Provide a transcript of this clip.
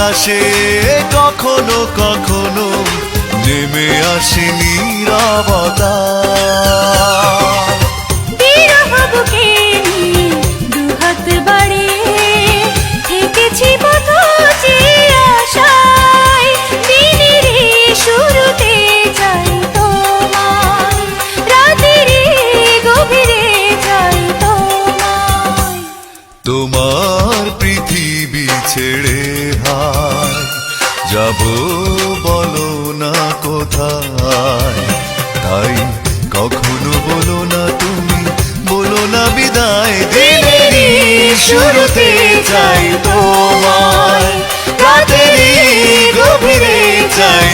আসে কখনো কখনো, নেমে আসে নীরবতা। বিরহ বুকে নিয়ে দুহাত বাড়িয়ে থেকেছি পথে আশায়, দিনের শুরুতে চাই তোমায়, রাতের গভীরে চাই তোমায়। তোমার পৃথিবী ছেড়ে হায় যাব, বলো না কোথায়। তাই কখনো বলো না তুমি, বলো না বিদায়। দিনেরই শুরুতে চাই তোমায়, রাতেরই গভীরে চাই